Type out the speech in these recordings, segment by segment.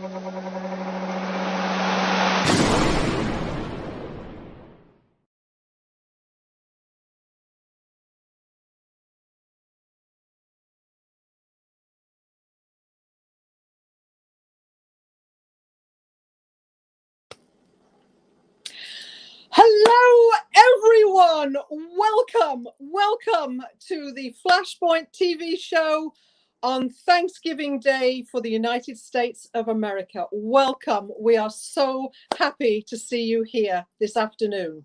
Hello, everyone. Welcome to the Flashpoint TV show on Thanksgiving Day for the United States of America. Welcome. We are so happy to see you here this afternoon.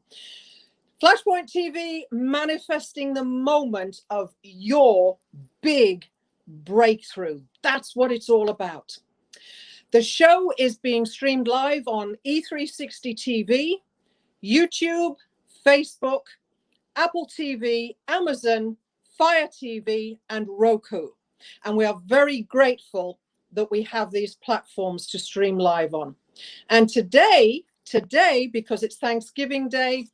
Flashpoint TV, manifesting the moment of your big breakthrough. That's what it's all about. The show is being streamed live on E13 TV, YouTube, Facebook, Apple TV, Amazon, Fire TV, and Roku. And we are very grateful that we have these platforms to stream live on. And today, because it's Thanksgiving Day,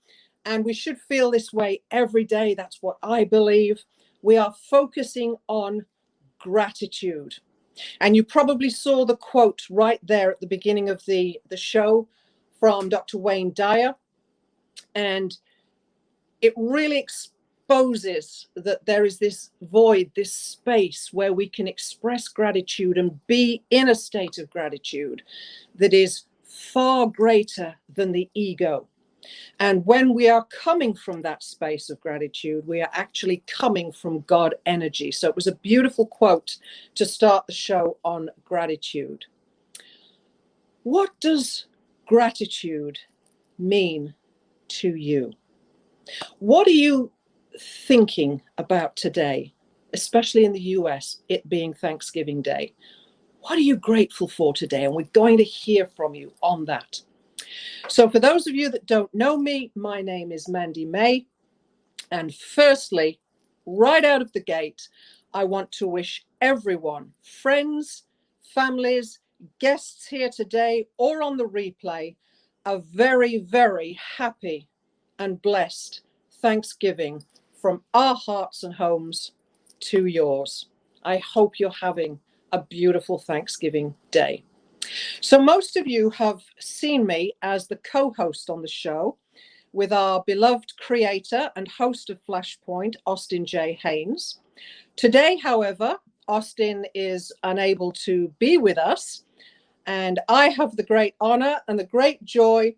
and we should feel this way every day, that's what I believe, we are focusing on gratitude. And you probably saw the quote right there at the beginning of the show from Dr. Wayne Dyer. And it really exposes that there is this void, this space where we can express gratitude and be in a state of gratitude that is far greater than the ego. And when we are coming from that space of gratitude, we are actually coming from God energy. So it was a beautiful quote to start the show on gratitude. What does gratitude mean to you? What are you thinking about today, especially in the US, it being Thanksgiving Day? What are you grateful for today? And we're going to hear from you on that. So for those of you that don't know me, my name is Mandy May. And firstly, right out of the gate, I want to wish everyone, friends, families, guests here today or on the replay, a very, very happy and blessed Thanksgiving from our hearts and homes to yours. I hope you're having a beautiful Thanksgiving Day. So most of you have seen me as the co-host on the show with our beloved creator and host of Flashpoint, Austin J. Haynes. Today, however, Austin is unable to be with us, and I have the great honor and the great joy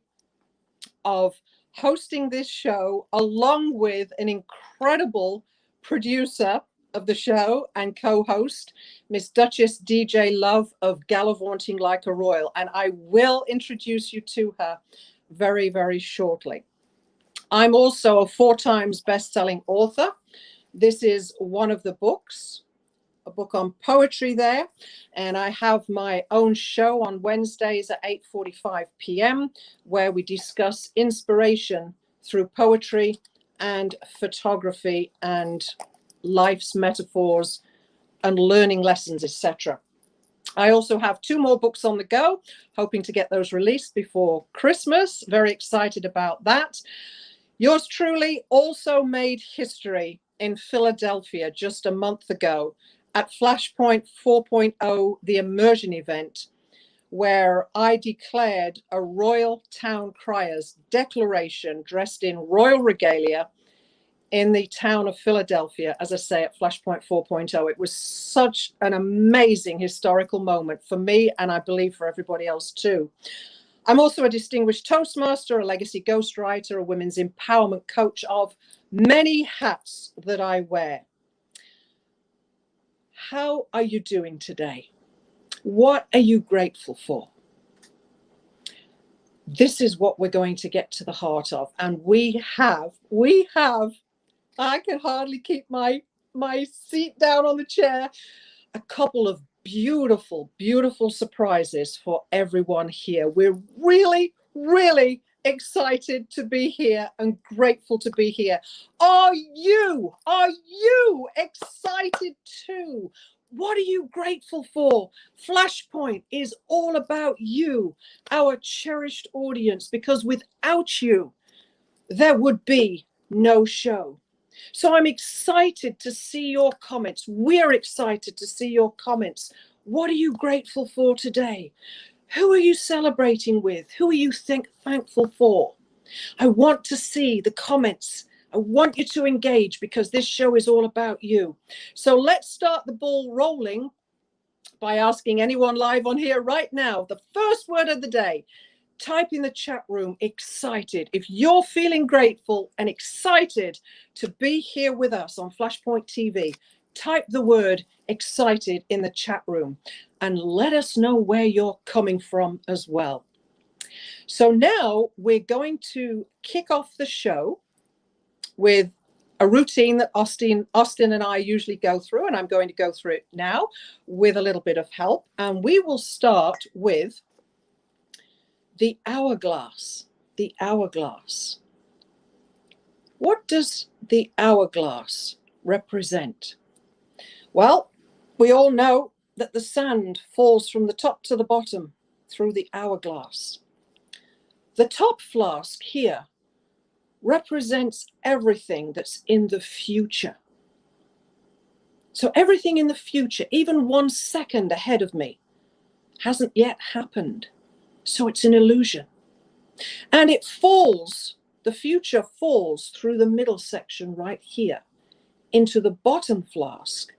of hosting this show along with an incredible producer of the show and co-host, Miss Duchess DJ Love of Gallivanting Like a Royal. And I will introduce you to her very, very shortly. I'm also a 4-times best-selling author. This is one of the books, a book on poetry there. And I have my own show on Wednesdays at 8:45 p.m. where we discuss inspiration through poetry and photography and life's metaphors and learning lessons, etc. I also have 2 more books on the go, hoping to get those released before Christmas. Very excited about that. Yours truly also made history in Philadelphia just a month ago at Flashpoint 4.0, the immersion event, where I declared a Royal Town Crier's declaration dressed in royal regalia in the town of Philadelphia, as I say, at Flashpoint 4.0. It was such an amazing historical moment for me, and I believe for everybody else too. I'm also a distinguished Toastmaster, a legacy ghostwriter, a women's empowerment coach of many hats that I wear. How are you doing today? What are you grateful for? This is what we're going to get to the heart of. And we have, I can hardly keep my seat down on the chair, a couple of beautiful, beautiful surprises for everyone here. We're really, really excited to be here and grateful to be here. Are you excited too? What are you grateful for? Flashpoint is all about you, our cherished audience, because without you, there would be no show. So I'm excited to see your comments. We're excited to see your comments. What are you grateful for today? Who are you celebrating with? Who are you thankful for? I want to see the comments. I want you to engage because this show is all about you. So let's start the ball rolling by asking anyone live on here right now, the first word of the day. Type in the chat room, excited. If you're feeling grateful and excited to be here with us on Flashpoint TV, type the word excited in the chat room and let us know where you're coming from as well. So now we're going to kick off the show with a routine that Austin and I usually go through, and I'm going to go through it now with a little bit of help. And we will start with the hourglass. The hourglass. What does the hourglass represent? Well, we all know that the sand falls from the top to the bottom through the hourglass. The top flask here represents everything that's in the future. So everything in the future, even 1 second ahead of me, hasn't yet happened. So it's an illusion. And it falls, the future falls through the middle section right here into the bottom flask,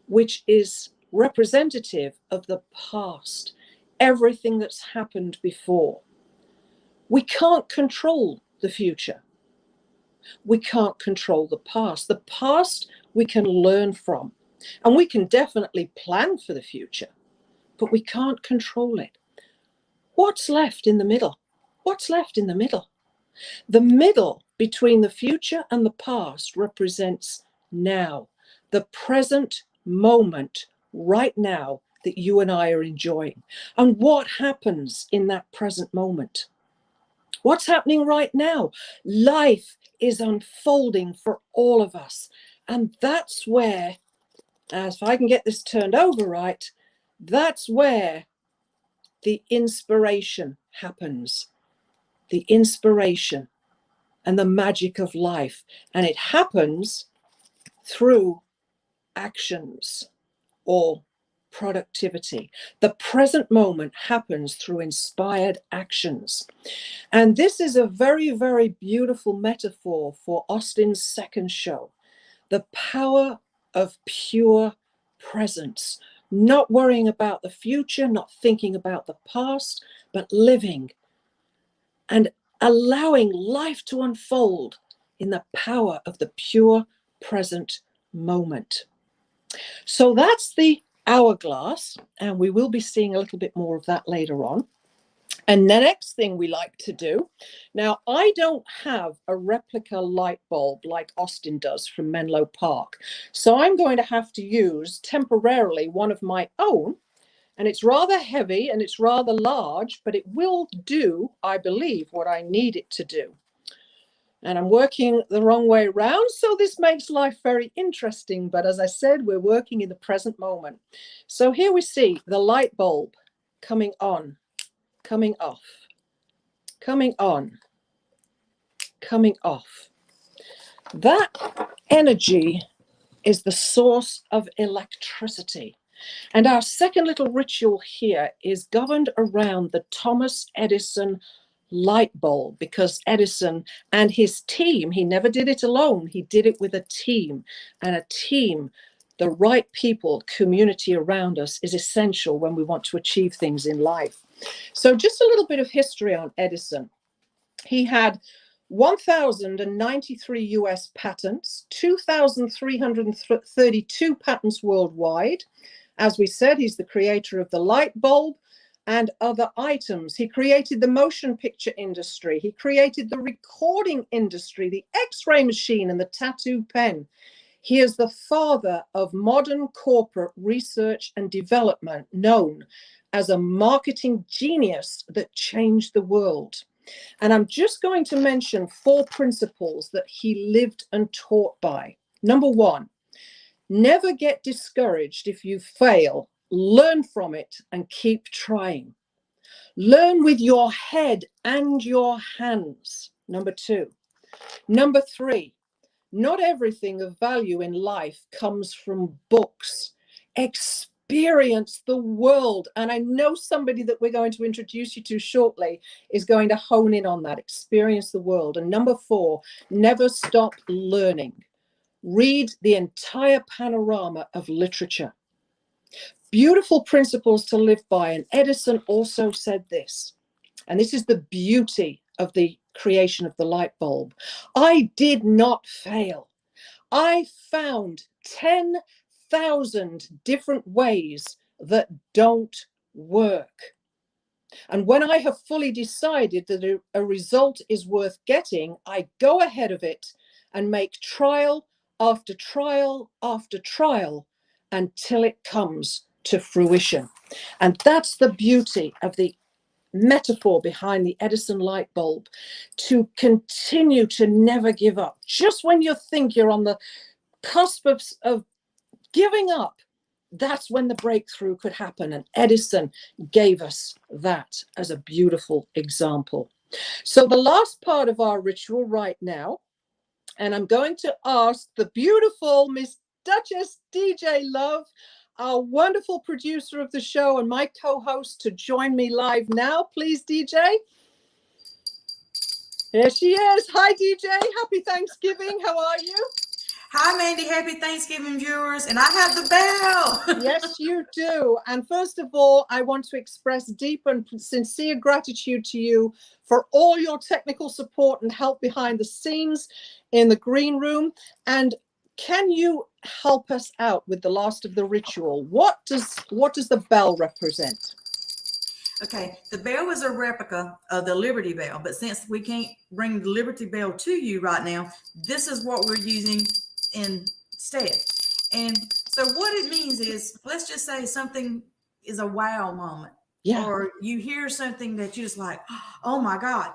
which is representative of the past, everything that's happened before. We can't control the future. We can't control the past. The past we can learn from, and we can definitely plan for the future, but we can't control it. What's left in the middle? What's left in the middle? The middle between the future and the past represents now, the present moment right now that you and I are enjoying. And what happens in that present moment? What's happening right now? Life is unfolding for all of us. And that's where, if I can get this turned over right, that's where the inspiration happens. The inspiration and the magic of life. And it happens through actions or productivity. The present moment happens through inspired actions. And this is a very, very beautiful metaphor for Austin's second show. The power of pure presence. Not worrying about the future, not thinking about the past, but living and allowing life to unfold in the power of the pure present moment. So that's the hourglass, and we will be seeing a little bit more of that later on. And the next thing we like to do, now I don't have a replica light bulb like Austin does from Menlo Park, so I'm going to have to use temporarily one of my own. And it's rather heavy and it's rather large, but it will do, I believe, what I need it to do. And I'm working the wrong way around, so this makes life very interesting. But as I said, we're working in the present moment. So here we see the light bulb coming on, coming off, coming on, coming off. That energy is the source of electricity. And our second little ritual here is governed around the Thomas Edison light bulb, because Edison and his team, he never did it alone. He did it with a team, and a team, the right people, community around us is essential when we want to achieve things in life. So just a little bit of history on Edison. He had 1,093 US patents, 2,332 patents worldwide. As we said, he's the creator of the light bulb and other items. He created the motion picture industry. He created the recording industry, the X-ray machine, and the tattoo pen. He is the father of modern corporate research and development, known as a marketing genius that changed the world. And I'm just going to mention 4 principles that he lived and taught by. Number 1, never get discouraged if you fail. Learn from it and keep trying. Learn with your head and your hands. Number 2. Number 3, not everything of value in life comes from books. experience the world. And I know somebody that we're going to introduce you to shortly is going to hone in on that, experience the world. And number 4, never stop learning. Read the entire panorama of literature. Beautiful principles to live by. And Edison also said this, and this is the beauty of the creation of the light bulb. I did not fail. I found 10,000 different ways that don't work. And when I have fully decided that a result is worth getting, I go ahead of it and make trial after trial after trial until it comes to fruition. And that's the beauty of the metaphor behind the Edison light bulb, to continue to never give up. Just when you think you're on the cusp of giving up, that's when the breakthrough could happen. And Edison gave us that as a beautiful example. So the last part of our ritual right now, and I'm going to ask the beautiful Miss Duchess DJ Love, our wonderful producer of the show and my co-host, to join me live now. Please, DJ. Here she is. Hi, DJ. Happy Thanksgiving. How are you? Hi, Mandy. Happy Thanksgiving, viewers. And I have the bell. Yes, you do. And first of all, I want to express deep and sincere gratitude to you for all your technical support and help behind the scenes in the green room. And can you help us out with the last of the ritual? What does the bell represent? Okay, the bell is a replica of the Liberty Bell, but since we can't bring the Liberty Bell to you right now, this is what we're using instead. And so what it means is, let's just say something is a wow moment. Yeah. Or you hear something that you're just like, oh my God.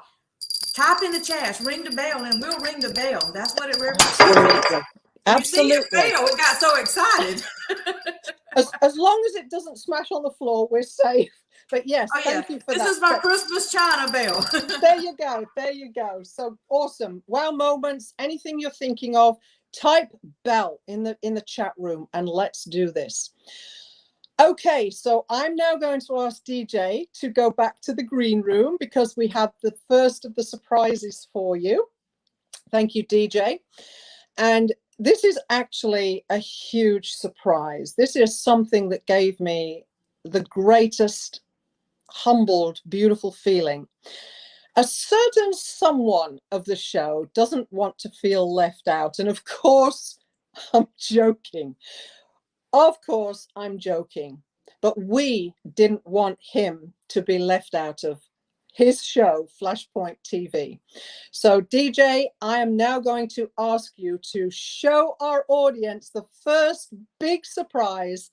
Type in the chat, ring the bell, and we'll ring the bell. That's what it represents. Absolutely. You see it bell, it got so excited. as long as it doesn't smash on the floor, we're safe. But yes, thank you for that. This is my Christmas China bell. There you go. There you go. So awesome. Wow moments, anything you're thinking of, type bell in the chat room and let's do this. Okay, so I'm now going to ask DJ to go back to the green room because we have the first of the surprises for you. Thank you, DJ. And this is actually a huge surprise. This is something that gave me the greatest humbled, beautiful feeling. A certain someone of the show doesn't want to feel left out. And of course, I'm joking. Of course, I'm joking. But we didn't want him to be left out of his show, Flashpoint TV. So, DJ, I am now going to ask you to show our audience the first big surprise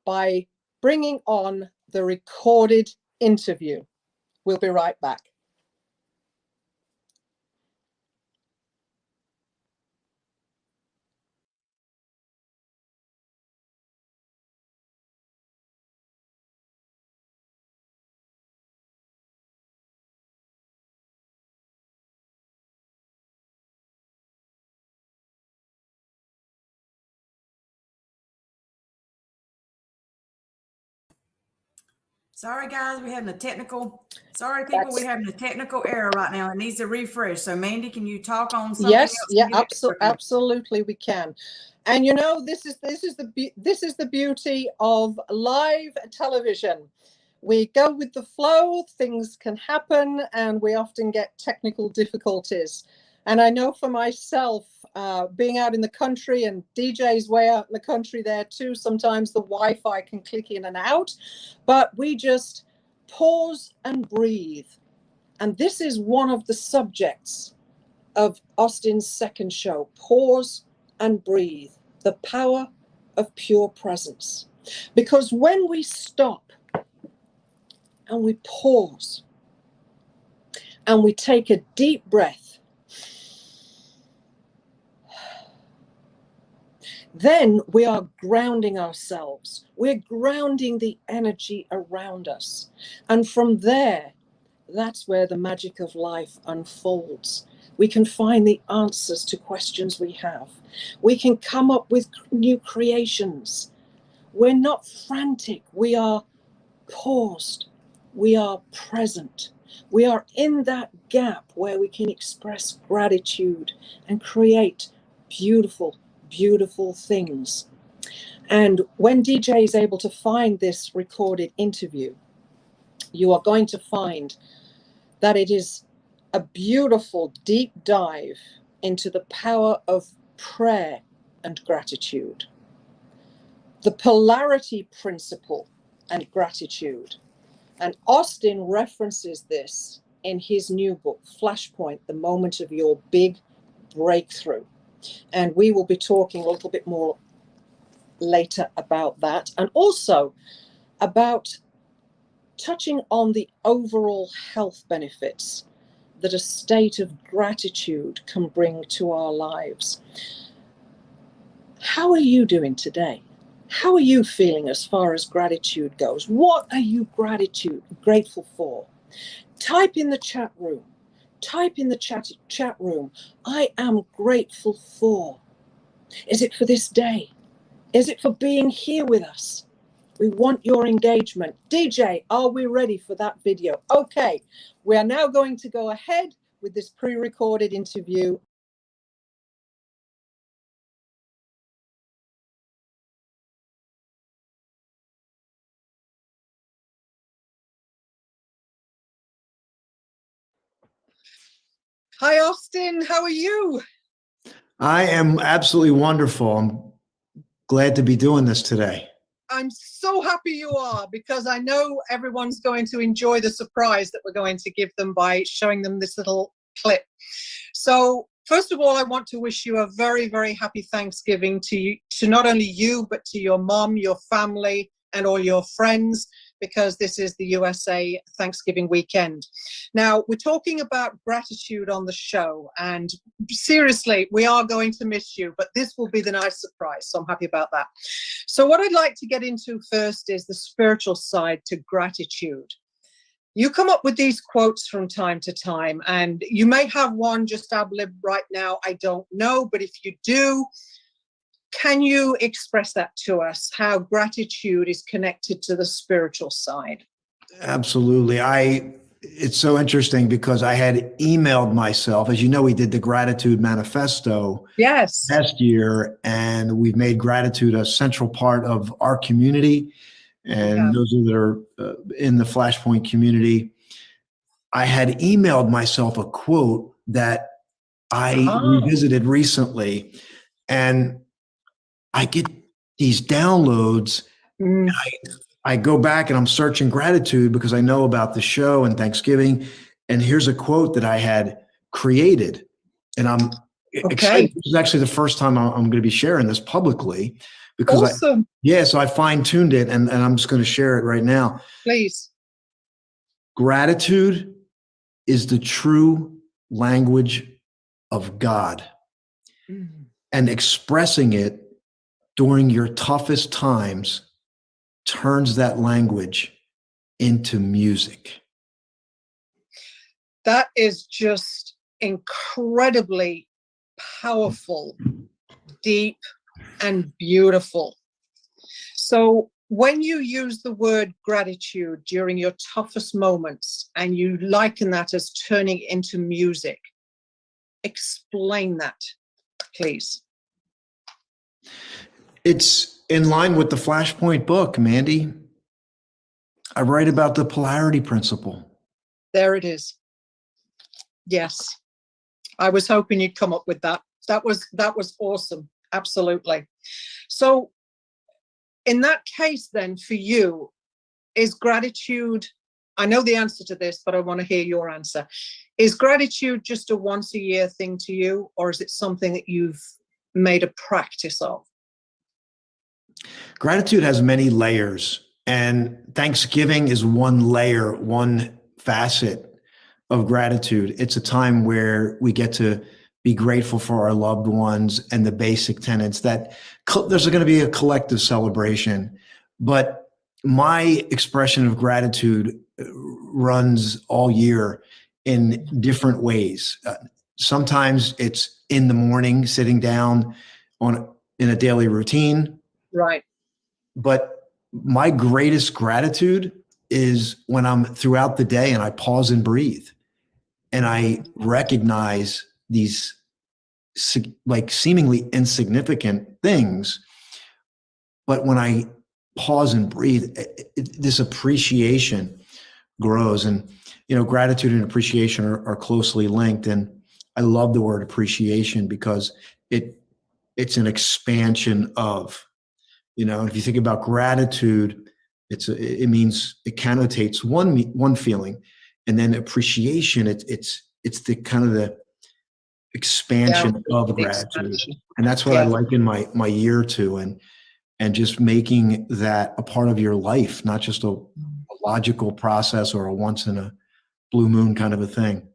by bringing on the recorded interview. We'll be right back. Sorry, guys, we're having a technical. Sorry, people, we're having a technical error right now. It needs to refresh. So, Mandy, can you talk on something yes, else? Yeah, absolutely, we can. And you know, this is the beauty of live television. We go with the flow. Things can happen, and we often get technical difficulties. And I know for myself, being out in the country, and DJ's way out in the country there too, sometimes the Wi-Fi can click in and out, but we just pause and breathe. And this is one of the subjects of Austin's second show, Pause and Breathe, the power of pure presence. Because when we stop and we pause and we take a deep breath, then we are grounding ourselves. We're grounding the energy around us. And from there, that's where the magic of life unfolds. We can find the answers to questions we have. We can come up with new creations. We're not frantic. We are paused. We are present. We are in that gap where we can express gratitude and create beautiful, beautiful things. And when DJ is able to find this recorded interview, you are going to find that it is a beautiful deep dive into the power of prayer and gratitude, the polarity principle and gratitude. And Austin references this in his new book, Flashpoint, The Moment of Your Big Breakthrough. And we will be talking a little bit more later about that, and also about touching on the overall health benefits that a state of gratitude can bring to our lives. How are you doing today? How are you feeling as far as gratitude goes? What are you grateful for? Type in the chat room. Type in the chat room. I am grateful for. Is it for this day? Is it for being here with us? We want your engagement. DJ, are we ready for that video? Okay, we are now going to go ahead with this pre-recorded interview. Hi, Austin. How are you? I am absolutely wonderful. I'm glad to be doing this today. I'm so happy you are, because I know everyone's going to enjoy the surprise that we're going to give them by showing them this little clip. So first of all, I want to wish you a very, very happy Thanksgiving to not only you, but to your mom, your family, and all your friends, because this is the USA Thanksgiving weekend. Now, we're talking about gratitude on the show, and seriously, we are going to miss you, but this will be the nice surprise, so I'm happy about that. So what I'd like to get into first is the spiritual side to gratitude. You come up with these quotes from time to time, and you may have one just ad lib right now, I don't know, but if you do, can you express that to us, how gratitude is connected to the spiritual side? Absolutely. It's so interesting because I had emailed myself. As you know, we did the Gratitude Manifesto last year, and we've made gratitude a central part of our community. And those that are in the Flashpoint community, I had emailed myself a quote that I revisited recently, and I get these downloads. I go back and I'm searching gratitude because I know about the show and Thanksgiving. And here's a quote that I had created, and I'm excited. This is actually the first time I'm going to be sharing this publicly, because so I fine-tuned it, and I'm just going to share it right now. Please. Gratitude is the true language of God, and expressing it during your toughest times turns that language into music. That is just incredibly powerful, deep, and beautiful. So when you use the word gratitude during your toughest moments, and you liken that as turning into music, explain that, please. It's in line with the Flashpoint book, Mandy. I write about the polarity principle. There it is. Yes. I was hoping you'd come up with that. That was awesome. Absolutely. So in that case, then, for you, is gratitude, I know the answer to this, but I want to hear your answer. Is gratitude just a once a year thing to you, or is it something that you've made a practice of? Gratitude has many layers, and Thanksgiving is one layer, one facet of gratitude. It's a time where we get to be grateful for our loved ones and the basic tenets that there's going to be a collective celebration. But my expression of gratitude runs all year in different ways. Sometimes it's in the morning, sitting down in a daily routine. Right. but my greatest gratitude is when I'm throughout the day and I pause and breathe and I recognize these like seemingly insignificant things. But when I pause and breathe, this appreciation grows. And, gratitude and appreciation are closely linked. And I love the word appreciation because it's an expansion of, if you think about gratitude, it means it connotates one feeling, and then appreciation, it's the kind of the expansion of gratitude. And that's what I like in my year two, and just making that a part of your life, not just a logical process or a once in a blue moon kind of a thing.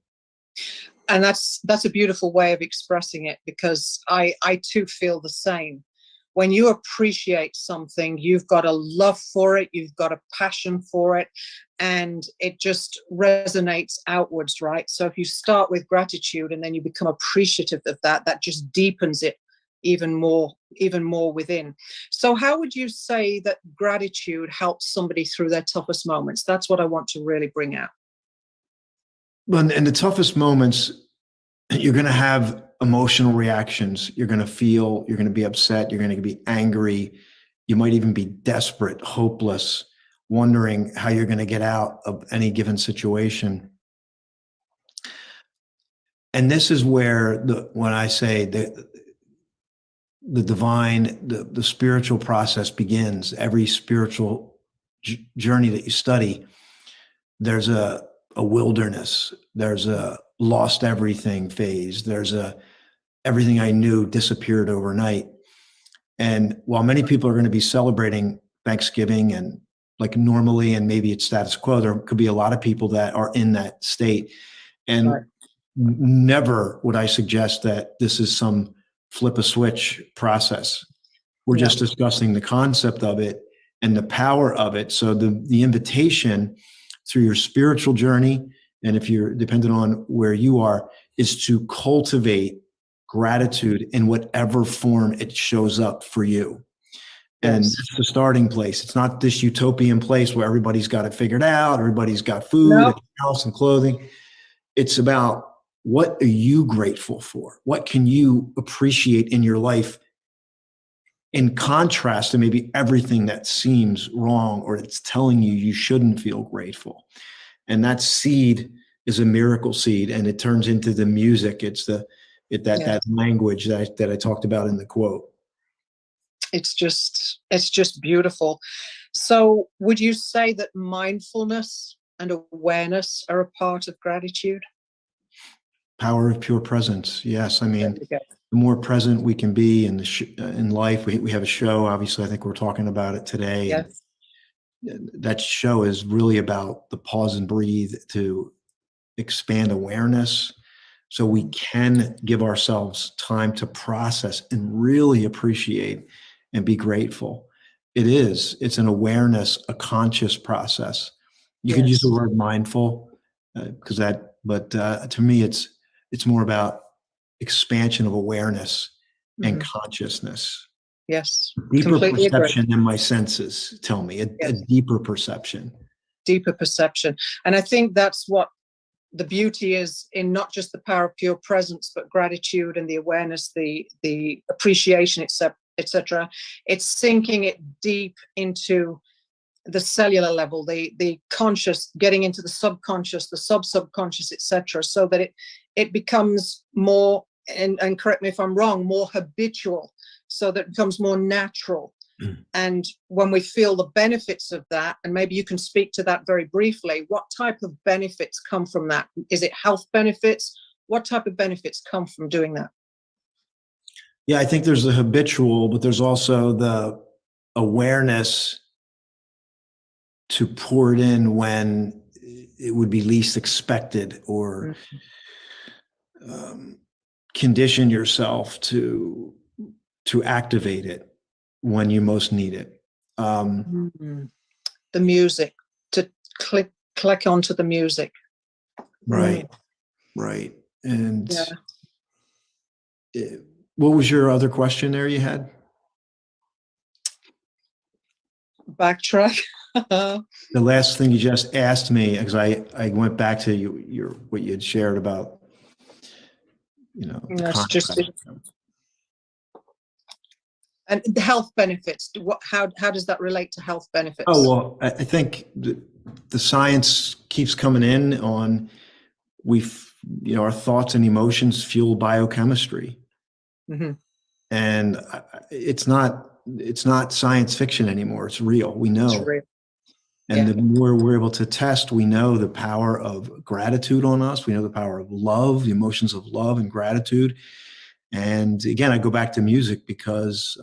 And that's a beautiful way of expressing it, because I too feel the same. When you appreciate something, you've got a love for it, you've got a passion for it, and it just resonates outwards, right? So if you start with gratitude and then you become appreciative of that, that just deepens it even more within. So how would you say that gratitude helps somebody through their toughest moments? That's what I want to really bring out. Well, in the toughest moments, you're going to have emotional reactions. You're going to feel, you're going to be upset, you're going to be angry. You might even be desperate, hopeless, wondering how you're going to get out of any given situation. And this is where when I say the divine, the spiritual process begins. Every spiritual journey that you study, there's a wilderness, there's a lost everything phase, there's a everything I knew disappeared overnight. And while many people are going to be celebrating Thanksgiving and like normally, and maybe it's status quo, there could be a lot of people that are in that state. And right. Never would I suggest that this is some flip a switch process. We're just discussing the concept of it and the power of it. So the invitation through your spiritual journey, and if you're dependent on where you are, is to cultivate gratitude in whatever form it shows up for you. And it's the starting place. It's not this utopian place where everybody's got it figured out, everybody's got food, and house and clothing. It's about, what are you grateful for? What can you appreciate in your life in contrast to maybe everything that seems wrong or it's telling you shouldn't feel grateful? And that seed is a miracle seed, and it turns into the music. It's that language that I talked about in the quote. It's just beautiful. So would you say that mindfulness and awareness are a part of gratitude? Power of pure presence. Yes. I mean, the more present we can be in life, we have a show, obviously, I think we're talking about it today. Yes. That show is really about the pause and breathe to expand awareness so we can give ourselves time to process and really appreciate and be grateful. It's an awareness, a conscious process. You could use the word mindful but to me, it's more about expansion of awareness and consciousness. Yes. Deeper perception than my senses tell me, a deeper perception. Deeper perception. And I think that's what the beauty is in not just the power of pure presence, but gratitude and the awareness, the appreciation, etc. It's sinking it deep into the cellular level, the conscious, getting into the subconscious, the subconscious, etc., so that it becomes more, and correct me if I'm wrong, more habitual, so that it becomes more natural. And when we feel the benefits of that, and maybe you can speak to that very briefly, what type of benefits come from that? Is it health benefits? What type of benefits come from doing that? Yeah, I think there's the habitual, but there's also the awareness to pour it in when it would be least expected, or condition yourself to activate it when you most need it. The music, to click onto the music. Right. And what was your other question there you had? backtrack. The last thing you just asked me, because I went back to your what you had shared about, the That's just contract. and the health benefits. How does that relate to health benefits? Oh, well, I think the science keeps coming in on our thoughts and emotions fuel biochemistry. Mm-hmm. And it's not science fiction anymore. It's real. We know. It's real. And the more we're able to test, we know the power of gratitude on us. We know the power of love, the emotions of love and gratitude. And again, I go back to music because,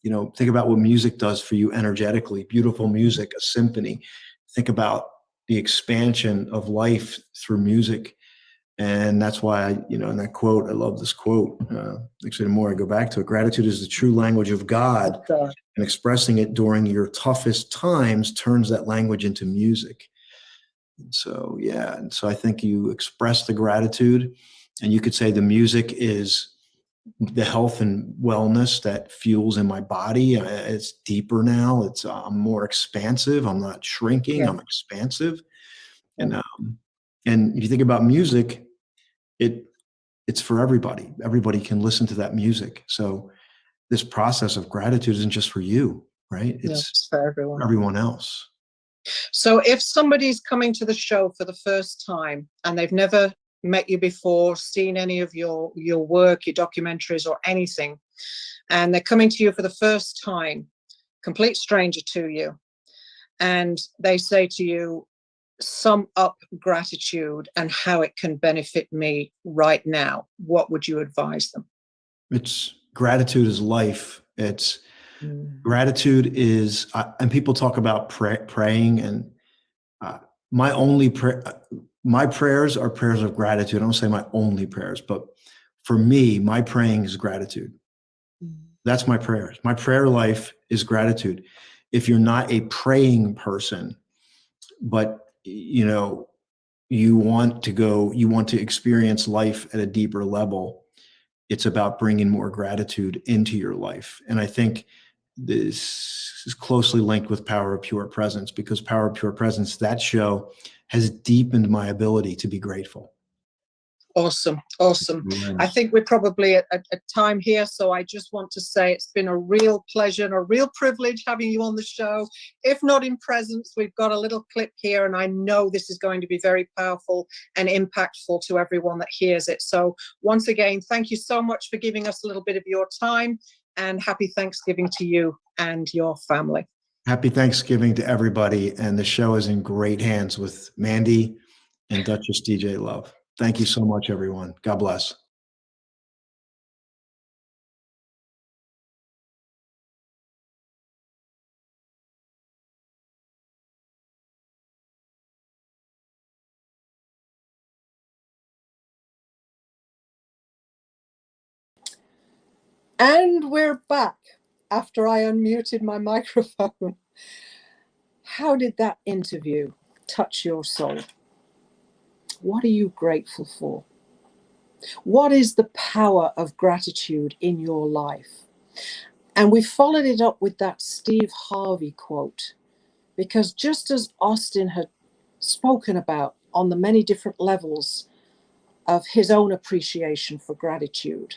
think about what music does for you energetically. Beautiful music, a symphony. Think about the expansion of life through music. And that's why, in that quote, I love this quote. Actually, the more I go back to it, gratitude is the true language of God. And expressing it during your toughest times turns that language into music. And so, and so I think you express the gratitude, and you could say the music is the health and wellness that fuels in my body. It's deeper now. I'm more expansive. I'm not shrinking. I'm expansive. And if you think about music, it's for everybody. Everybody can listen to that music. So this process of gratitude isn't just for you, right? It's for everyone else. So if somebody's coming to the show for the first time and they've never met you before, seen any of your work, your documentaries or anything, and they're coming to you for the first time, complete stranger to you, and they say to you, sum up gratitude and how it can benefit me right now, what would you advise them? Gratitude is life. Gratitude is, and people talk about praying, and my prayers are prayers of gratitude. I don't say my only prayers, but for me, my praying is gratitude. That's my prayers. My prayer life is gratitude. If you're not a praying person, but you want to experience life at a deeper level, it's about bringing more gratitude into your life. And I think this is closely linked with Power of Pure Presence, because Power of Pure Presence, that show, has deepened my ability to be grateful. Awesome. I think we're probably at time here, so I just want to say it's been a real pleasure and a real privilege having you on the show. If not in presence, we've got a little clip here, and I know this is going to be very powerful and impactful to everyone that hears it. So once again, thank you so much for giving us a little bit of your time, and happy Thanksgiving to you and your family. Happy Thanksgiving to everybody, and the show is in great hands with Mandy and Duchess DJ Love. Thank you so much, everyone. God bless. And we're back after I unmuted my microphone. How did that interview touch your soul? What are you grateful for? What is the power of gratitude in your life? And we followed it up with that Steve Harvey quote, because just as Austin had spoken about on the many different levels of his own appreciation for gratitude,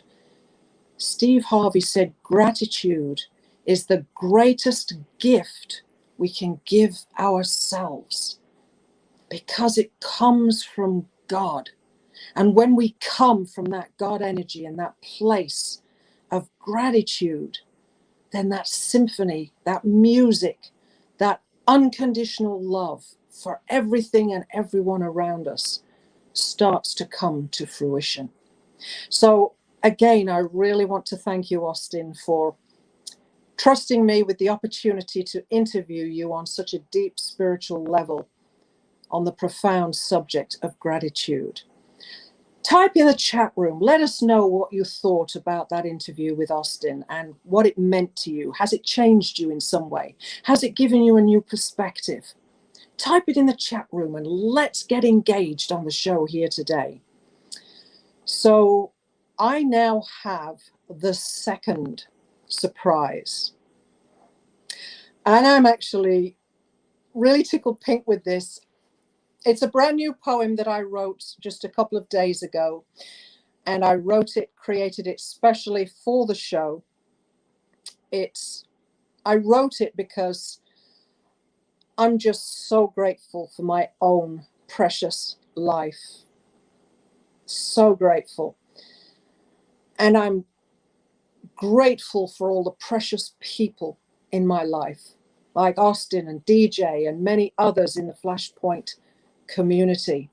Steve Harvey said gratitude is the greatest gift we can give ourselves, because it comes from God. And when we come from that God energy and that place of gratitude, then that symphony, that music, that unconditional love for everything and everyone around us starts to come to fruition. So again, I really want to thank you, Austin, for trusting me with the opportunity to interview you on such a deep spiritual level on the profound subject of gratitude. Type in the chat room. Let us know what you thought about that interview with Austin and what it meant to you. Has it changed you in some way? Has it given you a new perspective? Type it in the chat room and let's get engaged on the show here today. So I now have the second surprise. And I'm actually really tickled pink with this. It's a brand new poem that I wrote just a couple of days ago. And I wrote it, created it specially for the show. I wrote it because I'm just so grateful for my own precious life. So grateful. And I'm grateful for all the precious people in my life, like Austin and DJ and many others in the Flashpoint community.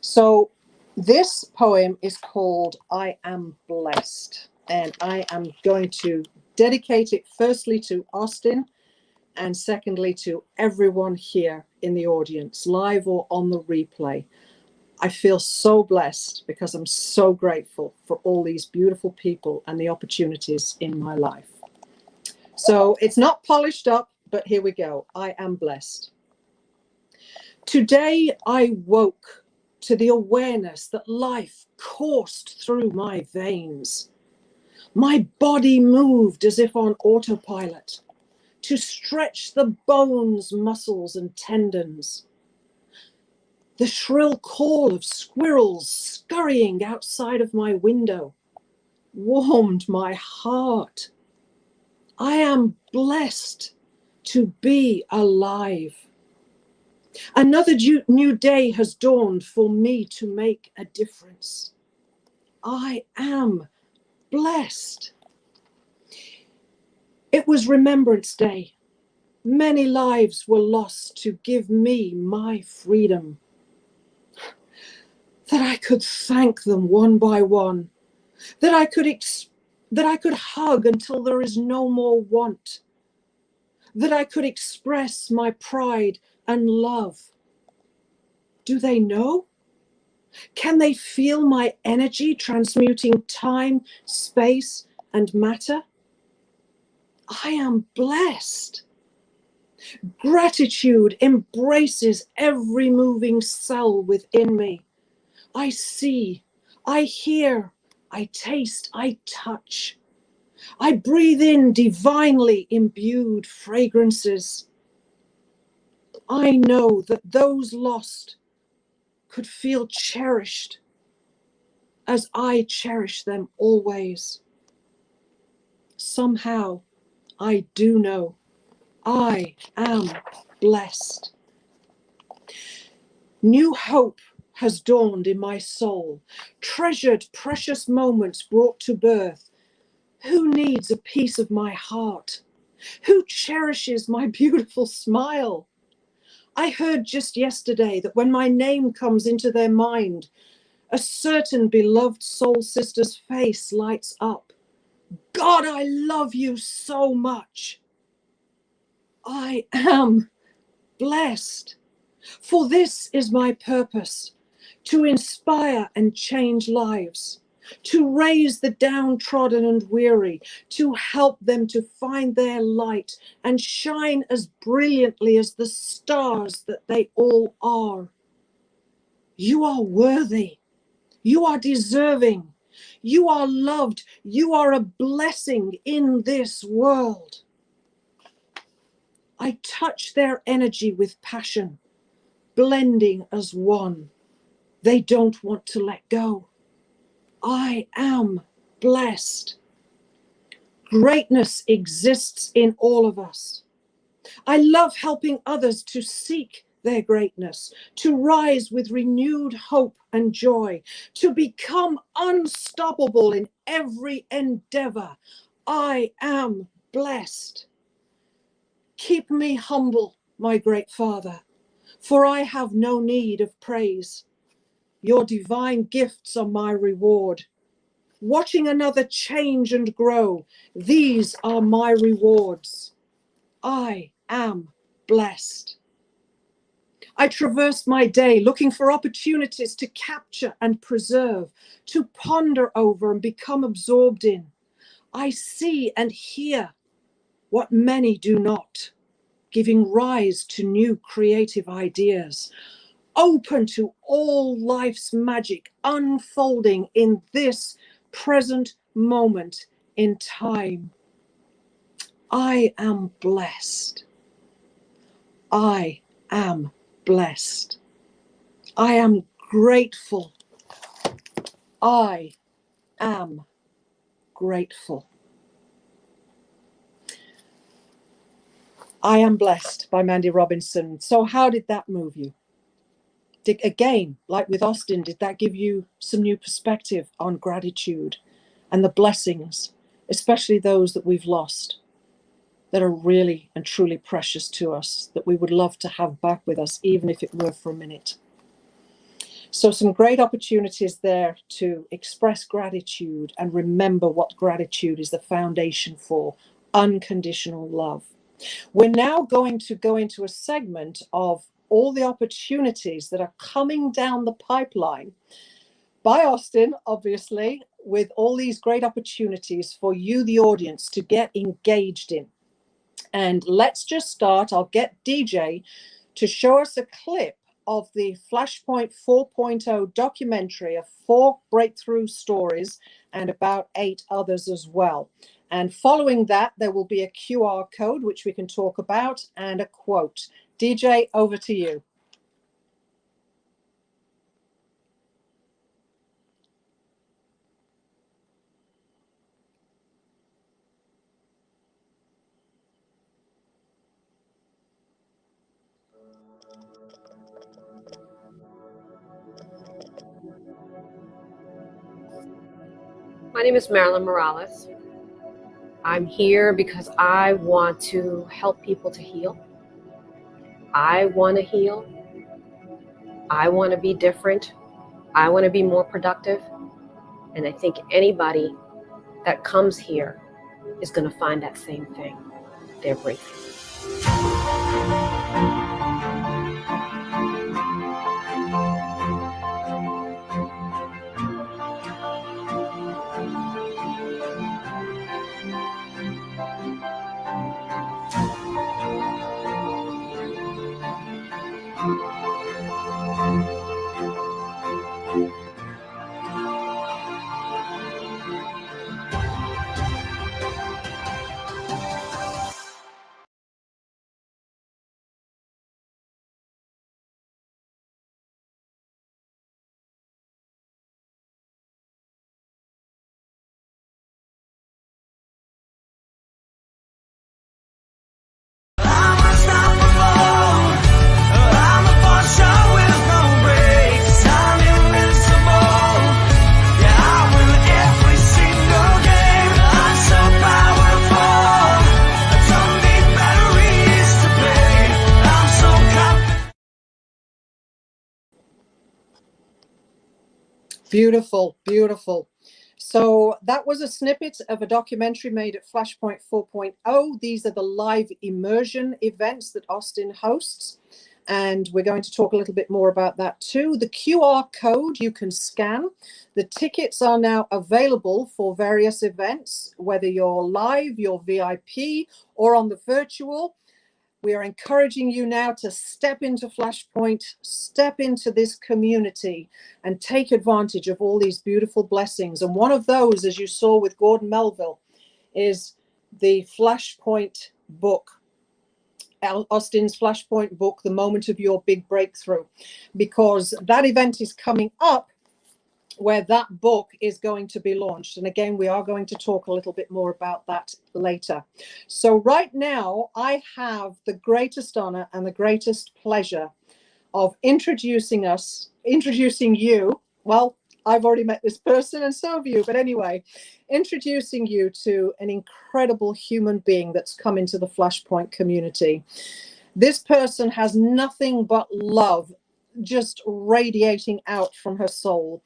So this poem is called I Am Blessed, and I am going to dedicate it firstly to Austin and secondly to everyone here in the audience, live or on the replay. I feel so blessed because I'm so grateful for all these beautiful people and the opportunities in my life. So it's not polished up, but here we go. I am blessed. Today I woke to the awareness that life coursed through my veins. My body moved as if on autopilot to stretch the bones, muscles, and tendons. The shrill call of squirrels scurrying outside of my window warmed my heart. I am blessed to be alive. Another new day has dawned for me to make a difference. I am blessed. It was Remembrance Day. Many lives were lost to give me my freedom. That I could thank them one by one. That I could hug until there is no more want. That I could express my pride and love. Do they know? Can they feel my energy transmuting time, space, and matter? I am blessed. Gratitude embraces every moving cell within me. I see, I hear, I taste, I touch. I breathe in divinely imbued fragrances. I know that those lost could feel cherished as I cherish them always. Somehow, I do know I am blessed. New hope has dawned in my soul, treasured precious moments brought to birth. Who needs a piece of my heart? Who cherishes my beautiful smile? I heard just yesterday that when my name comes into their mind, a certain beloved soul sister's face lights up. God, I love you so much. I am blessed. For this is my purpose, to inspire and change lives, to raise the downtrodden and weary, to help them to find their light and shine as brilliantly as the stars that they all are. You are worthy. You are deserving. You are loved. You are a blessing in this world. I touch their energy with passion, blending as one. They don't want to let go. I am blessed. Greatness exists in all of us. I love helping others to seek their greatness, to rise with renewed hope and joy, to become unstoppable in every endeavor. I am blessed. Keep me humble, my great Father, for I have no need of praise. Your divine gifts are my reward. Watching another change and grow, these are my rewards. I am blessed. I traverse my day looking for opportunities to capture and preserve, to ponder over and become absorbed in. I see and hear what many do not, giving rise to new creative ideas, open to all life's magic unfolding in this present moment in time. I am blessed. I am blessed. I am grateful. I am grateful. I Am Blessed by Mandy Robinson. So how did that move you? Again, like with Austin, did that give you some new perspective on gratitude and the blessings, especially those that we've lost, that are really and truly precious to us, that we would love to have back with us, even if it were for a minute? So some great opportunities there to express gratitude and remember what gratitude is the foundation for: unconditional love. We're now going to go into a segment of all the opportunities that are coming down the pipeline by Austin, obviously, with all these great opportunities for you, the audience, to get engaged in. And let's just start. I'll get DJ to show us a clip of the Flashpoint 4.0 documentary of 4 breakthrough stories and about 8 others as well. And following that, there will be a QR code, which we can talk about, and a quote. DJ, over to you. My name is Marilyn Morales. I'm here because I want to help people to heal. I want to heal. I want to be different. I want to be more productive. And I think anybody that comes here is going to find that same thing, their breakthrough. Beautiful, beautiful. So that was a snippet of a documentary made at Flashpoint 4.0. These are the live immersion events that Austin hosts. And we're going to talk a little bit more about that too. The QR code you can scan. The tickets are now available for various events, whether you're live, you're VIP, or on the virtual. We are encouraging you now to step into Flashpoint, step into this community, and take advantage of all these beautiful blessings. And one of those, as you saw with Gordon Melville, is the Flashpoint book, Austin's Flashpoint book, The Moment of Your Big Breakthrough, because that event is coming up where that book is going to be launched. And again, we are going to talk a little bit more about that later. So right now, I have the greatest honor and the greatest pleasure of introducing you. Well, I've already met this person and so have you, but anyway, introducing you to an incredible human being that's come into the Flashpoint community. This person has nothing but love just radiating out from her soul.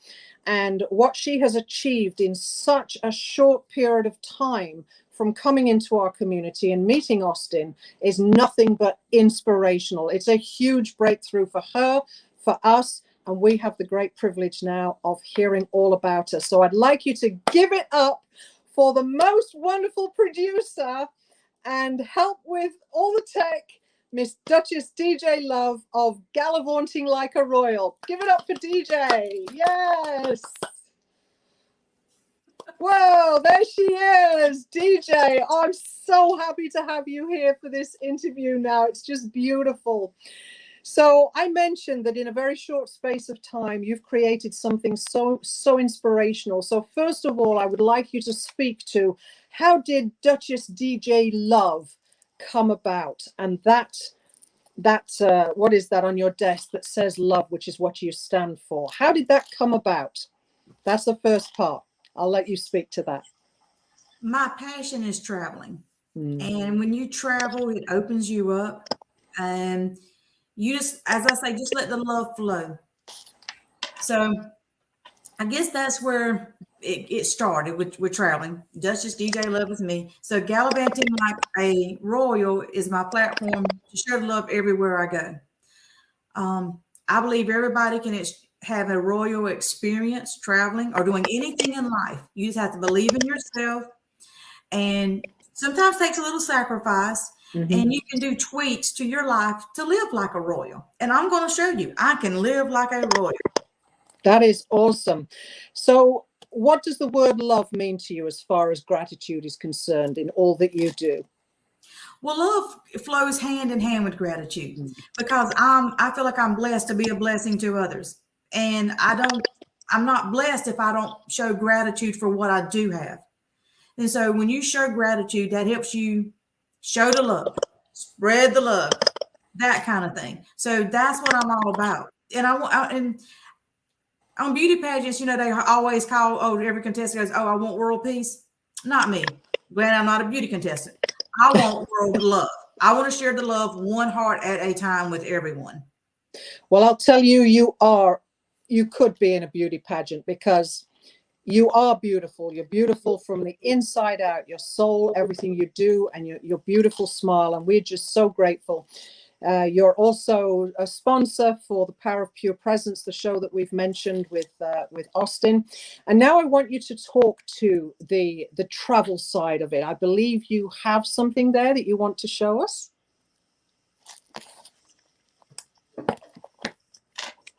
And what she has achieved in such a short period of time from coming into our community and meeting Austin is nothing but inspirational. It's a huge breakthrough for her, for us, and we have the great privilege now of hearing all about her. So I'd like you to give it up for the most wonderful producer and help with all the tech, Miss Duchess DJ Love of Gallivanting Like a Royal. Give it up for DJ. Yes. Well, there she is, DJ. I'm so happy to have you here for this interview now. It's just beautiful. So I mentioned that in a very short space of time, you've created something so inspirational. So first of all, I would like you to speak to, how did Duchess DJ Love come about? And that what is that on your desk that says love, which is what you stand for? How did that come about? That's the first part. I'll let you speak to that. My passion is traveling. And when you travel, it opens you up. And you just, as I say, just let the love flow. So I guess that's where it started with traveling. Duchess DJ Love with me. So gallivanting like a royal is my platform to share love everywhere I go. I believe everybody can have a royal experience traveling or doing anything in life. You just have to believe in yourself, and sometimes takes a little sacrifice. And you can do tweaks to your life to live like a royal. And I'm going to show you, I can live like a royal. That is awesome. So what does the word love mean to you as far as gratitude is concerned in all that you do? Well, love flows hand in hand with gratitude, because I feel like I'm blessed to be a blessing to others. And I'm not blessed if I don't show gratitude for what I do have. And so when you show gratitude, that helps you show the love, spread the love, that kind of thing. So that's what I'm all about. And and on beauty pageants, you know, they always call, every contestant goes, I want world peace. Not me. Glad I'm not a beauty contestant. I want world love. I want to share the love one heart at a time with everyone. Well, I'll tell you, you could be in a beauty pageant, because you are beautiful. You're beautiful from the inside out, your soul, everything you do, and your beautiful smile. And we're just so grateful. You're also a sponsor for the Power of Pure Presence, the show that we've mentioned with Austin. And now I want you to talk to the travel side of it. I believe you have something there that you want to show us.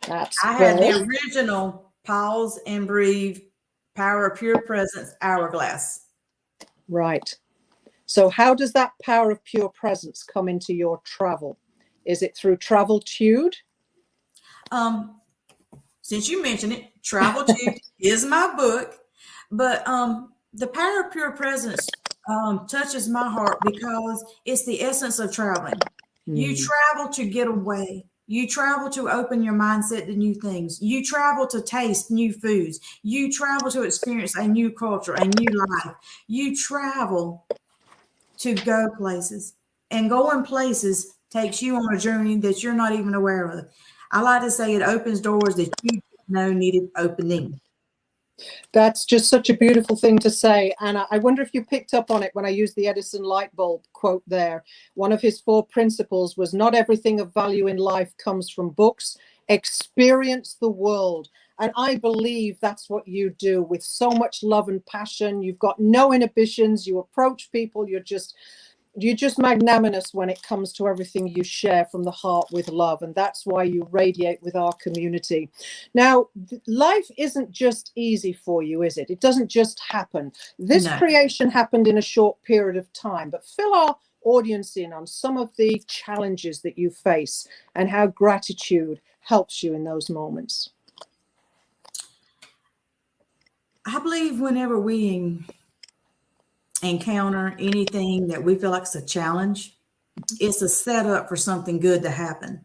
I had the original Pause and Breathe Power of Pure Presence hourglass. Right. So how does that Power of Pure Presence come into your travel? Is it through Traveltude? Since you mentioned it, Traveltude is my book, but the Power of Pure Presence touches my heart because it's the essence of traveling. You travel to get away. You travel to open your mindset to new things. You travel to taste new foods. You travel to experience a new culture, a new life. You travel to go places, and going places takes you on a journey that you're not even aware of. I like to say it opens doors that you didn't know needed opening. That's just such a beautiful thing to say. And I wonder if you picked up on it when I used the Edison light bulb quote there. One of his 4 principles was, not everything of value in life comes from books. Experience the world. And I believe that's what you do with so much love and passion. You've got no inhibitions. You approach people. You're just magnanimous when it comes to everything you share from the heart with love. And that's why you radiate with our community. Now, life isn't just easy for you, is it? It doesn't just happen. This creation happened in a short period of time, but fill our audience in on some of the challenges that you face and how gratitude helps you in those moments. I believe whenever we encounter anything that we feel like is a challenge, it's a setup for something good to happen.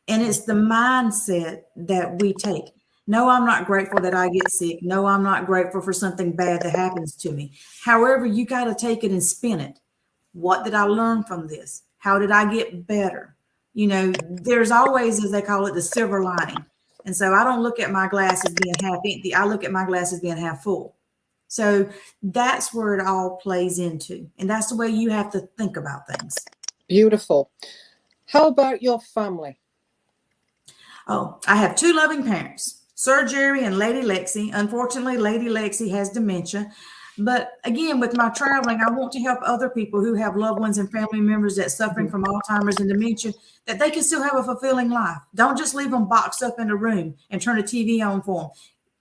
And it's the mindset that we take. No, I'm not grateful that I get sick. No, I'm not grateful for something bad that happens to me. However, you got to take it and spin it. What did I learn from this? How did I get better? You know, there's always, as they call it, the silver lining. And so I don't look at my glass as being half empty. I look at my glass as being half full. So that's where it all plays into. And that's the way you have to think about things. Beautiful. How about your family? Oh, I have 2 loving parents, Sir Jerry and Lady Lexi. Unfortunately, Lady Lexi has dementia. But again, with my traveling, I want to help other people who have loved ones and family members that's suffering from Alzheimer's and dementia, that they can still have a fulfilling life. Don't just leave them boxed up in a room and turn a TV on for them.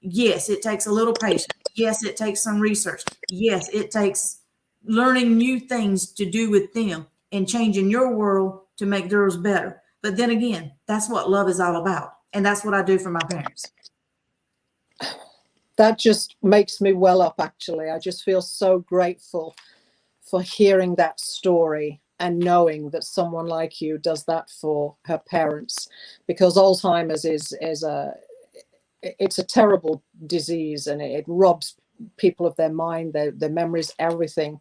yes, it takes a little patience. Yes, it takes some research. Yes, it takes learning new things to do with them and changing your world to make theirs better. But then again, that's what love is all about. And that's what I do for my parents. That just makes me well up, actually. I just feel so grateful for hearing that story and knowing that someone like you does that for her parents, because Alzheimer's is it's a terrible disease, and it robs people of their mind, their memories, everything.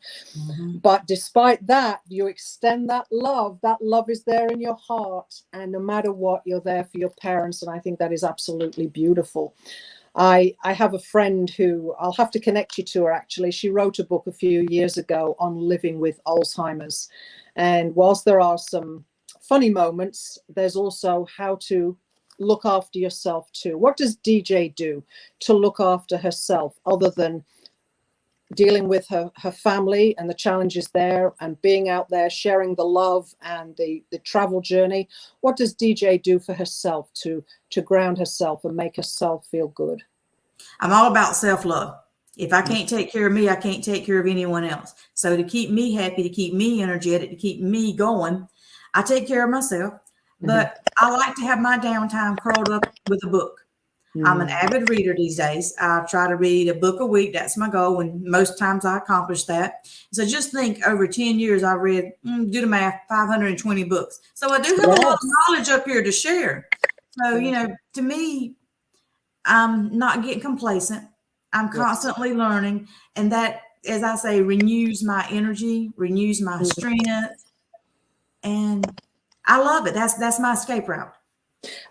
But despite that, you extend that love. That love is there in your heart, and no matter what, you're there for your parents. And I think that is absolutely beautiful. I have a friend who, I'll have to connect you to her, actually. She wrote a book a few years ago on living with Alzheimer's. And whilst there are some funny moments, there's also how to look after yourself too. What does DJ do to look after herself, other than dealing with her family and the challenges there, and being out there sharing the love and the travel journey? What does DJ do for herself to ground herself and make herself feel good? I'm all about self-love. If I can't take care of me, I can't take care of anyone else. So to keep me happy, to keep me energetic, to keep me going, I take care of myself. But I like to have my downtime curled up with a book. I'm an avid reader these days. I try to read a book a week. That's my goal, and most times I accomplish that. So just think, over 10 years, I read, do the math, 520 books. So I do have a lot of knowledge up here to share. So, you know, to me, I'm not getting complacent. I'm constantly learning. And that, as I say, renews my energy, renews my strength. And I love it. That's my escape route.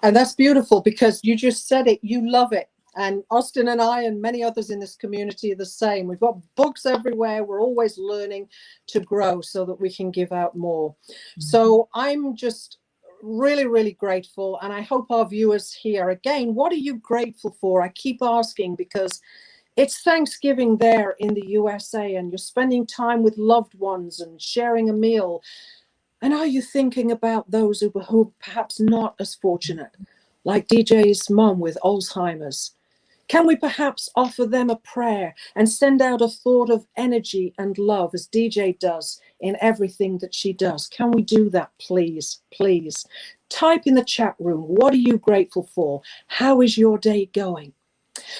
And that's beautiful, because you just said it. You love it. And Austin and I and many others in this community are the same. We've got books everywhere. We're always learning to grow so that we can give out more. So I'm just really, really grateful. And I hope our viewers here, again, what are you grateful for? I keep asking, because it's Thanksgiving there in the USA, and you're spending time with loved ones and sharing a meal. And are you thinking about those who are perhaps not as fortunate, like DJ's mom with Alzheimer's? Can we perhaps offer them a prayer and send out a thought of energy and love, as DJ does in everything that she does? Can we do that, please? Please type in the chat room. What are you grateful for? How is your day going?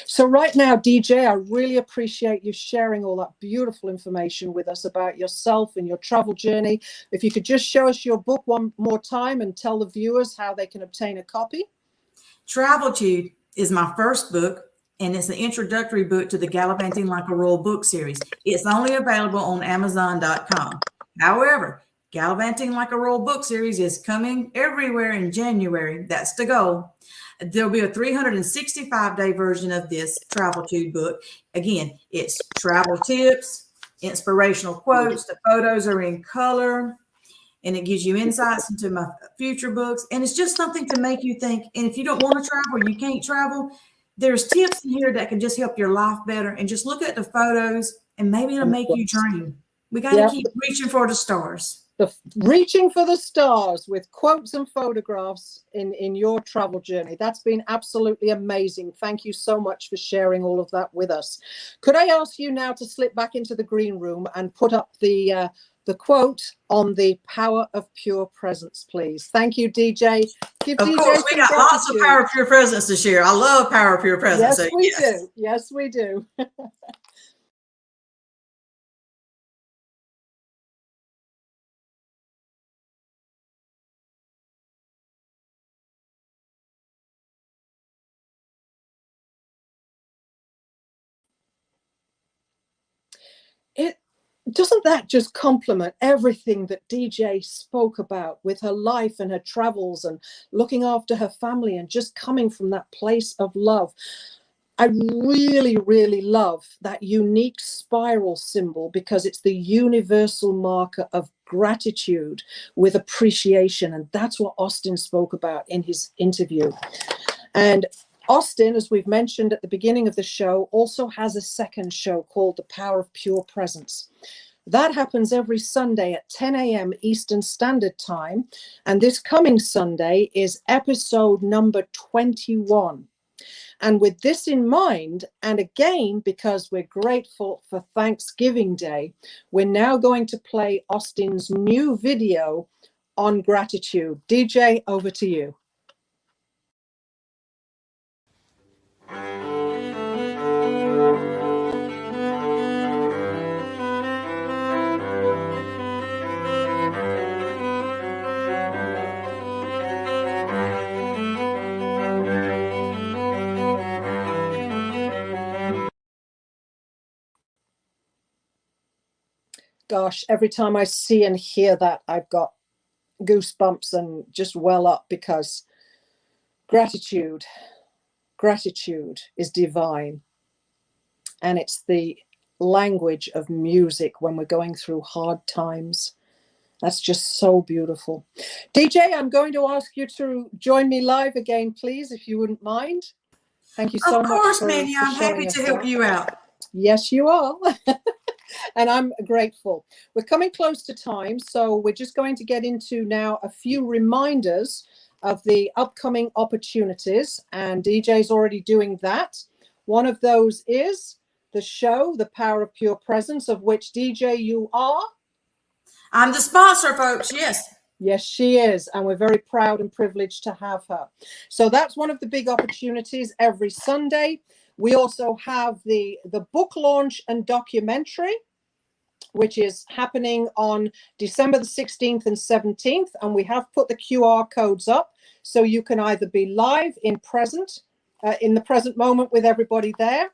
So right now, DJ, I really appreciate you sharing all that beautiful information with us about yourself and your travel journey. If you could just show us your book one more time and tell the viewers how they can obtain a copy. Traveltude is my first book, and it's the introductory book to the Gallivanting Like a Royal book series. It's only available on Amazon.com. However, Gallivanting Like a Royal book series is coming everywhere in January. That's the goal. There'll be a 365-day version of this Traveltude book. Again, it's travel tips, inspirational quotes. The photos are in color, and it gives you insights into my future books. And it's just something to make you think. And if you don't want to travel, you can't travel, there's tips in here that can just help your life better. And just look at the photos, and maybe it'll make you dream. We got to keep reaching for the stars. Reaching for the stars with quotes and photographs in your travel journey. That's been absolutely amazing. Thank you so much for sharing all of that with us. Could I ask you now to slip back into the green room and put up the quote on the power of pure presence, please? Thank you, DJ. Of course, we got lots of power of pure presence to share. I love power of pure presence. Yes, we do. Yes, we do. Doesn't that just complement everything that DJ spoke about with her life and her travels and looking after her family and just coming from that place of love? I really, really love that unique spiral symbol, because it's the universal marker of gratitude with appreciation. And that's what Austin spoke about in his interview. And Austin, as we've mentioned at the beginning of the show, also has a second show called The Power of Pure Presence. That happens every Sunday at 10 a.m. Eastern Standard Time. And this coming Sunday is episode number 21. And with this in mind, and again, because we're grateful for Thanksgiving Day, we're now going to play Austin's new video on gratitude. DJ, over to you. Gosh, every time I see and hear that, I've got goosebumps and just well up, because gratitude is divine, and it's the language of music when we're going through hard times. That's just so beautiful. DJ, I'm going to ask you to join me live again, please, if you wouldn't mind. Thank you so much. Of course, Mandy, I'm happy to help you out. Yes, you are. And I'm grateful. We're coming close to time, so we're just going to get into now a few reminders of the upcoming opportunities, and DJ's already doing that. One of those is the show, The Power of Pure Presence, of which, DJ, you are? I'm the sponsor, folks, yes. Yes, she is, and we're very proud and privileged to have her. So that's one of the big opportunities every Sunday. We also have the book launch and documentary, which is happening on December the 16th and 17th. And we have put the QR codes up, so you can either be live in the present moment with everybody there,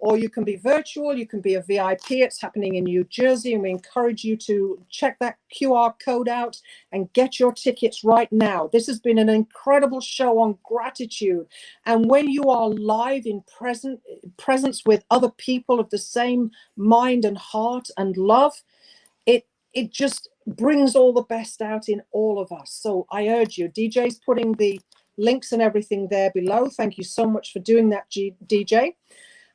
or you can be virtual, you can be a VIP. It's happening in New Jersey, and we encourage you to check that QR code out and get your tickets right now. This has been an incredible show on gratitude. And when you are live in presence with other people of the same mind and heart and love, it just brings all the best out in all of us. So I urge you, DJ's putting the links and everything there below. Thank you so much for doing that, DJ.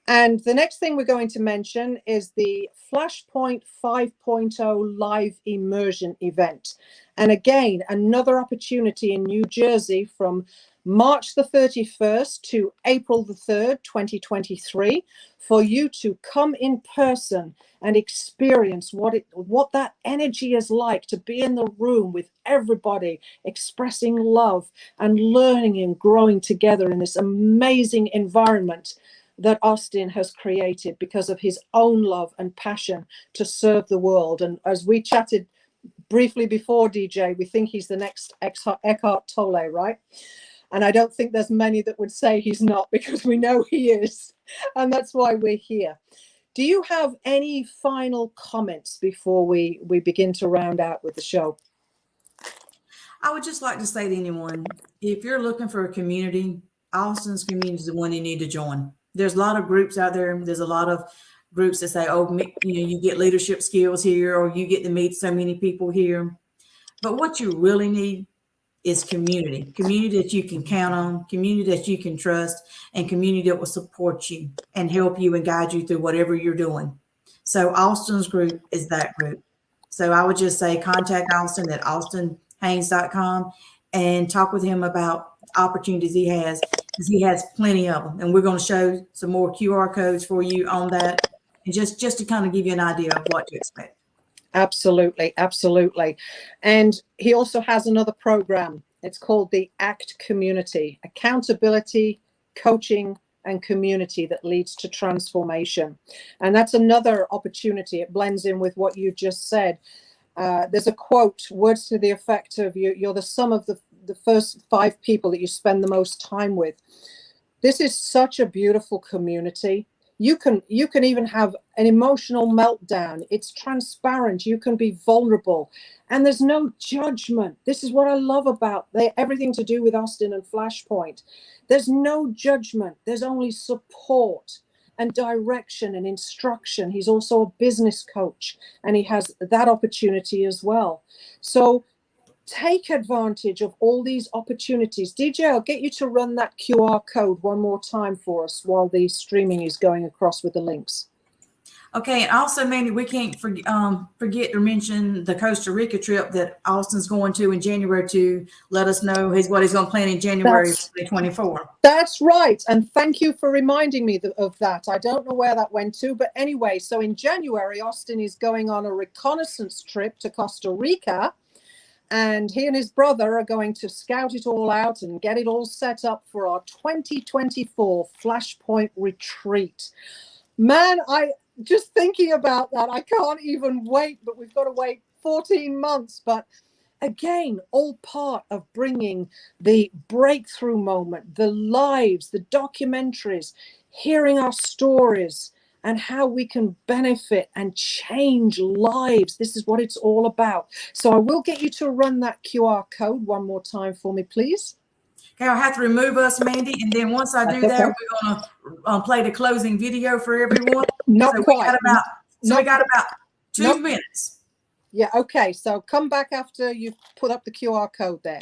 And the next thing we're going to mention is the Flashpoint 5.0 live immersion event. And again, another opportunity in New Jersey from March the 31st to April the 3rd, 2023, for you to come in person and experience what that energy is like, to be in the room with everybody expressing love and learning and growing together in this amazing environment that Austin has created because of his own love and passion to serve the world. And as we chatted briefly before, DJ, we think he's the next Eckhart Tolle, right? And I don't think there's many that would say he's not, because we know he is. And that's why we're here. Do you have any final comments before we begin to round out with the show? I would just like to say to anyone, if you're looking for a community, Austin's community is the one you need to join. There's a lot of groups out there. There's a lot of groups that say, oh, you get leadership skills here, or you get to meet so many people here. But what you really need is community that you can count on, community that you can trust, and community that will support you and help you and guide you through whatever you're doing. So Austin's group is that group. So I would just say contact Austin at austinhaynes.com and talk with him about opportunities he has, because he has plenty of them. And we're going to show some more QR codes for you on that, and just to kind of give you an idea of what to expect. Absolutely, absolutely. And he also has another program. It's called the ACT Community, Accountability, Coaching, and Community that leads to transformation. And that's another opportunity. It blends in with what you just said. There's a quote, words to the effect of, you're the sum of the first 5 people that you spend the most time with. This is such a beautiful community. You can even have an emotional meltdown. It's transparent. You can be vulnerable, and there's no judgment. This is what I love about everything to do with Austin and Flashpoint. There's no judgment. There's only support and direction and instruction. He's also a business coach, and he has that opportunity as well. So take advantage of all these opportunities. DJ, I'll get you to run that QR code one more time for us while the streaming is going across with the links. Okay, and also, Mandy, we can't forget to mention the Costa Rica trip that Austin's going to in January to let us know what he's going to plan in January 2024. That's right. And thank you for reminding me of that. I don't know where that went to, but anyway, so in January, Austin is going on a reconnaissance trip to Costa Rica, and he and his brother are going to scout it all out and get it all set up for our 2024 Flashpoint retreat. Man, just thinking about that, I can't even wait, but we've got to wait 14 months. But again, all part of bringing the breakthrough moment, the lives, the documentaries, hearing our stories and how we can benefit and change lives. This is what it's all about. So I will get you to run that QR code one more time for me, please. Okay, I'll have to remove us, Mandy, and then once I do that, we're going to play the closing video for everyone. Not so quite. We got about 2 minutes. Yeah, okay. So come back after you've put up the QR code there.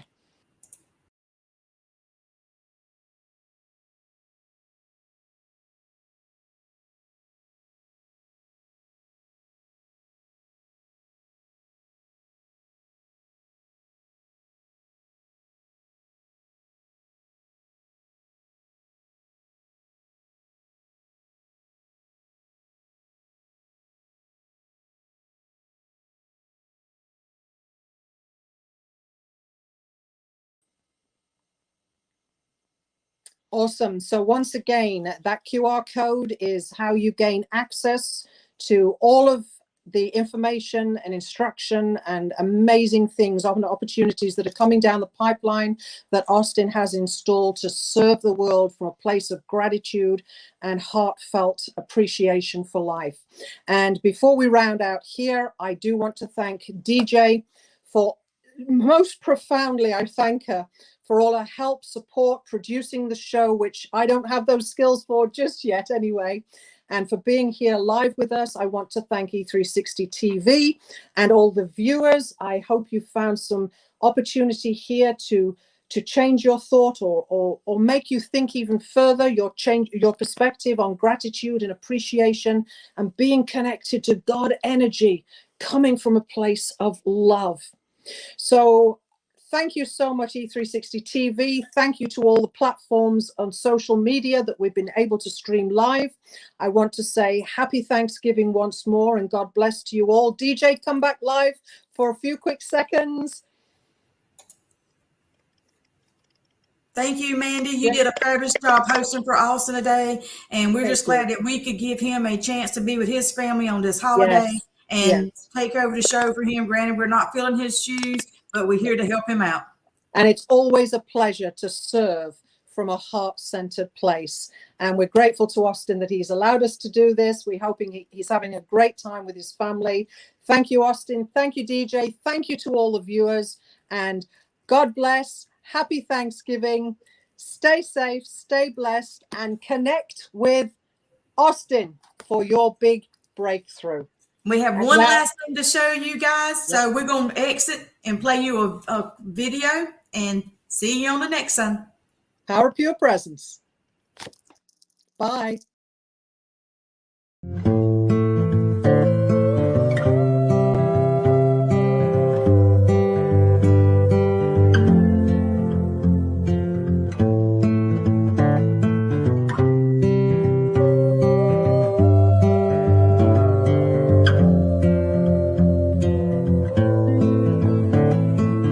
Awesome. So once again, that QR code is how you gain access to all of the information and instruction and amazing things, opportunities that are coming down the pipeline that Austin has installed to serve the world from a place of gratitude and heartfelt appreciation for life. And before we round out here, I do want to thank DJ for most profoundly, I thank her for all her help, support, producing the show, which I don't have those skills for just yet anyway. And for being here live with us, I want to thank E13 TV and all the viewers. I hope you found some opportunity here to change your thought or make you think even further, your perspective on gratitude and appreciation and being connected to God energy coming from a place of love. So thank you so much, E13 TV. Thank you to all the platforms on social media that we've been able to stream live. I want to say happy Thanksgiving once more and God bless to you all. DJ, come back live for a few quick seconds. Thank you, Mandy. You did a fabulous job hosting for Austin today. And we're just glad that we could give him a chance to be with his family on this holiday and take over the show for him. Granted, we're not filling his shoes, but we're here to help him out. And it's always a pleasure to serve from a heart-centered place. And we're grateful to Austin that he's allowed us to do this. We're hoping he's having a great time with his family. Thank you, Austin. Thank you, DJ. Thank you to all the viewers. And God bless. Happy Thanksgiving. Stay safe, stay blessed, and connect with Austin for your big breakthrough. We have one last thing to show you guys. So we're going to exit and play you a video and see you on the next one. Power Pure Presence. Bye.